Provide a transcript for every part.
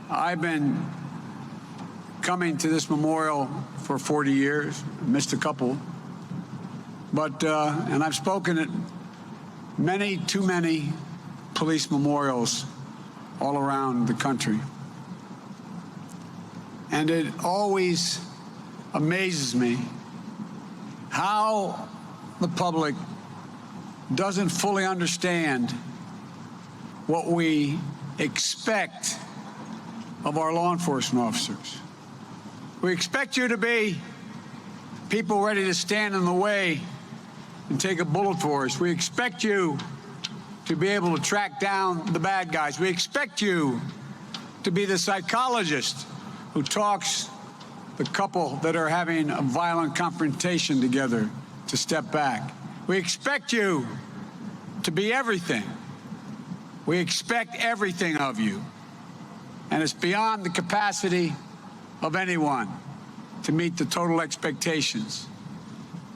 I've been coming to this memorial for 40 years, missed a couple, but, and I've spoken at too many police memorials all around the country. And it always amazes me how the public doesn't fully understand what we expect of our law enforcement officers. We expect you to be people ready to stand in the way and take a bullet for us. We expect you to be able to track down the bad guys. We expect you to be the psychologist who talks the couple that are having a violent confrontation together to step back. We expect you to be everything. We expect everything of you. And it's beyond the capacity of anyone to meet the total expectations.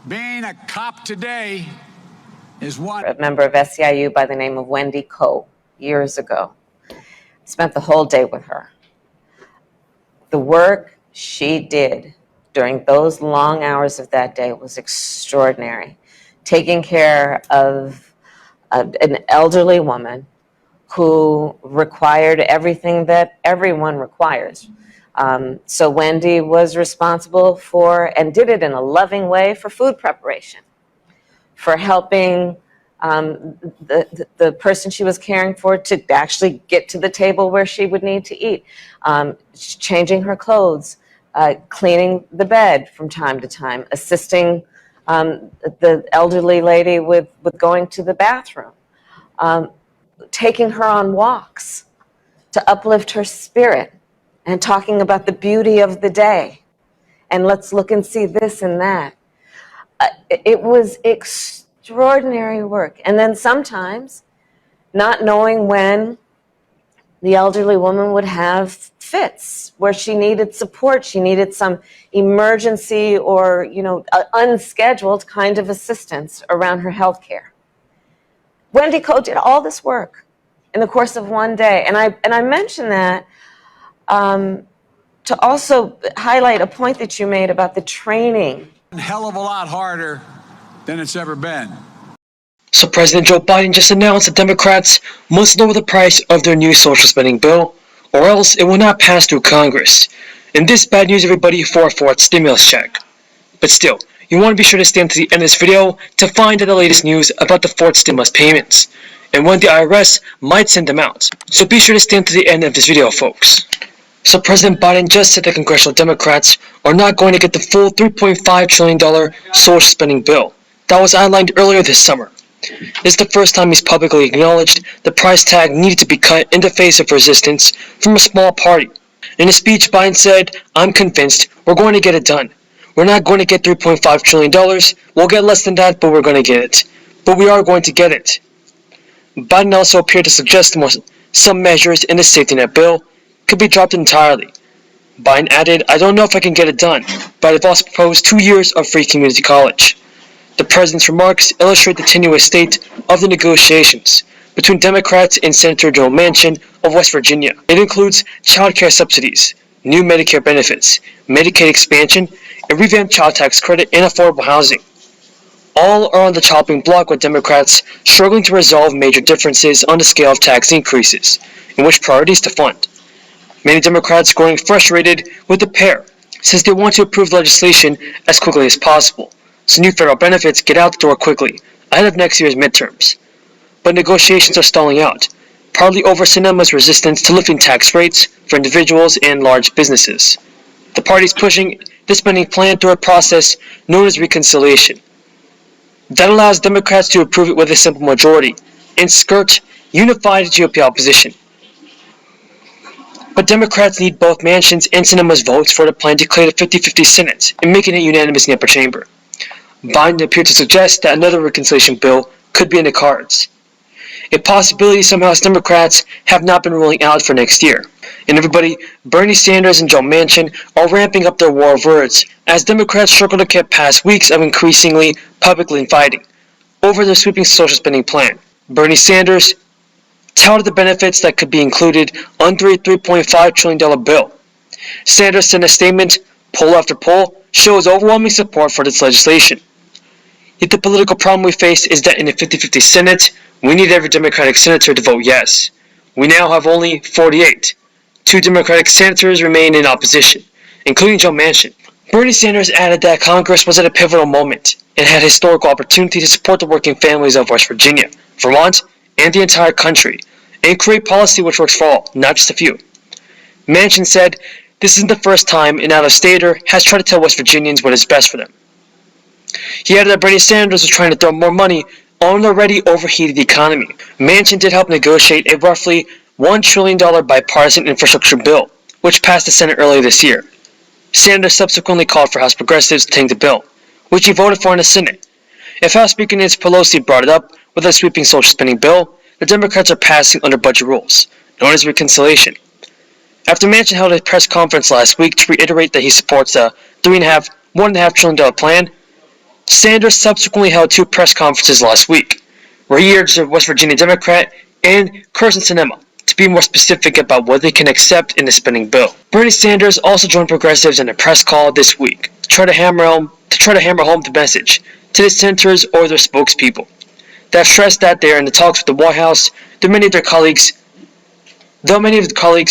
Being a cop today is one. A member of SEIU by the name of Wendy Coe years ago. Spent the whole day with her. The work she did during those long hours of that day was extraordinary. Taking care of an elderly woman who required everything that everyone requires. So Wendy was responsible for, and did it in a loving way, for food preparation, for helping the person she was caring for to actually get to the table where she would need to eat, changing her clothes, cleaning the bed from time to time, assisting the elderly lady with going to the bathroom, taking her on walks to uplift her spirit, and talking about the beauty of the day, and let's look and see this and that. It was extraordinary work. And then sometimes not knowing when the elderly woman would have fits where she needed support, she needed some emergency or, unscheduled kind of assistance around her health care. Wendy Coe did all this work in the course of one day. And I mention that to also highlight a point that you made about the training. A hell of a lot harder than it's ever been. So President Joe Biden just announced that Democrats must lower the price of their new social spending bill, or else it will not pass through Congress. And this bad news, everybody, for a fourth stimulus check. But still, you want to be sure to stay until the end of this video to find out the latest news about the fourth stimulus payments, and when the IRS might send them out. So be sure to stay until the end of this video, folks. So President Biden just said that congressional Democrats are not going to get the full $3.5 trillion social spending bill that was outlined earlier this summer. This is the first time he's publicly acknowledged the price tag needed to be cut in the face of resistance from a small party. In a speech, Biden said, "I'm convinced we're going to get it done. We're not going to get $3.5 trillion. We'll get less than that, but we're going to get it. But we are going to get it." Biden also appeared to suggest some measures in the safety net bill could be dropped entirely. Biden added, "I don't know if I can get it done, but I've also proposed 2 years of free community college." The president's remarks illustrate the tenuous state of the negotiations between Democrats and Senator Joe Manchin of West Virginia. It includes child care subsidies, new Medicare benefits, Medicaid expansion, a revamped child tax credit, and affordable housing. All are on the chopping block, with Democrats struggling to resolve major differences on the scale of tax increases and which priorities to fund. Many Democrats growing frustrated with the pair, since they want to approve legislation as quickly as possible, so new federal benefits get out the door quickly, ahead of next year's midterms. But negotiations are stalling out, partly over Sinema's resistance to lifting tax rates for individuals and large businesses. The party's pushing the spending plan through a process known as reconciliation. That allows Democrats to approve it with a simple majority and skirt unified GOP opposition. But Democrats need both Manchin's and Sinema's votes for the plan to clear the 50-50 Senate and making it unanimous in the upper chamber. Biden appeared to suggest that another reconciliation bill could be in the cards, a possibility some House Democrats have not been ruling out for next year. And everybody, Bernie Sanders and Joe Manchin are ramping up their war of words as Democrats struggle to get past weeks of increasingly publicly fighting over their sweeping social spending plan. Bernie Sanders touted the benefits that could be included under a $3.5 trillion bill. Sanders sent a statement, poll after poll shows overwhelming support for this legislation. Yet the political problem we face is that in a 50-50 Senate, we need every Democratic senator to vote yes. We now have only 48. 2 Democratic senators remain in opposition, including Joe Manchin. Bernie Sanders added that Congress was at a pivotal moment and had historical opportunity to support the working families of West Virginia, Vermont, and the entire country, and create policy which works for all, not just a few. Manchin said, "This isn't the first time an out-of-stater has tried to tell West Virginians what is best for them." He added that Bernie Sanders was trying to throw more money on an already overheated economy. Manchin did help negotiate a roughly $1 trillion bipartisan infrastructure bill, which passed the Senate earlier this year. Sanders subsequently called for House progressives to tank the bill, which he voted for in the Senate. If House Speaker Nancy Pelosi brought it up with a sweeping social spending bill, the Democrats are passing under budget rules, known as reconciliation. After Manchin held a press conference last week to reiterate that he supports a $1.5 trillion plan, Sanders subsequently held 2 press conferences last week, where he urged the West Virginia Democrat and Kyrsten Sinema to be more specific about what they can accept in the spending bill. Bernie Sanders also joined progressives in a press call this week to try to hammer home the message to the senators or their spokespeople. They have stressed that they are in the talks with the White House, though many of the colleagues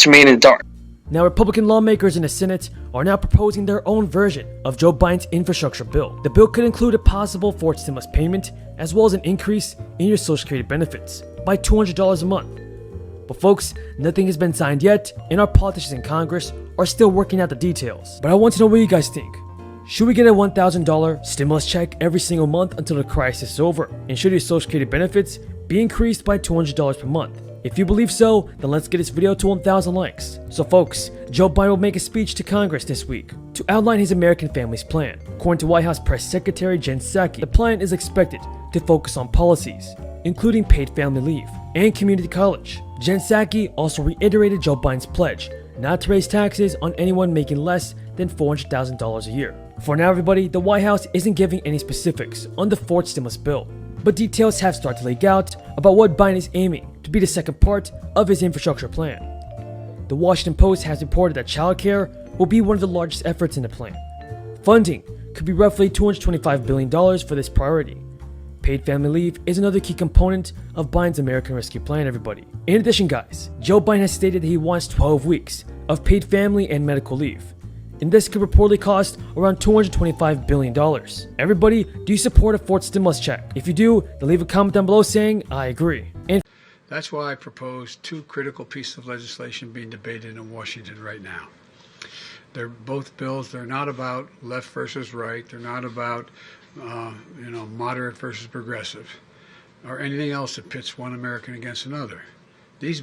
remain in the dark. Now, Republican lawmakers in the Senate are now proposing their own version of Joe Biden's infrastructure bill. The bill could include a possible fourth stimulus payment, as well as an increase in your Social Security benefits by $200 a month. But folks, nothing has been signed yet, and our politicians in Congress are still working out the details. But I want to know what you guys think. Should we get a $1,000 stimulus check every single month until the crisis is over? And should your Social Security benefits be increased by $200 per month? If you believe so, then let's get this video to 1,000 likes. So folks, Joe Biden will make a speech to Congress this week to outline his American Families Plan. According to White House Press Secretary Jen Psaki, the plan is expected to focus on policies, including paid family leave and community college. Jen Psaki also reiterated Joe Biden's pledge not to raise taxes on anyone making less than $400,000 a year. For now, everybody, the White House isn't giving any specifics on the fourth stimulus bill, but details have started to leak out about what Biden is aiming to be the second part of his infrastructure plan. The Washington Post has reported that childcare will be one of the largest efforts in the plan. Funding could be roughly $225 billion for this priority. Paid family leave is another key component of Biden's American Rescue Plan, everybody. In addition, guys, Joe Biden has stated that he wants 12 weeks of paid family and medical leave, and this could reportedly cost around $225 billion. Everybody, do you support a fourth stimulus check? If you do, then leave a comment down below saying, I agree. And That's why I propose 2 critical pieces of legislation being debated in Washington right now. They're both bills. They're not about left versus right. They're not about moderate versus progressive, or anything else that pits one American against another. These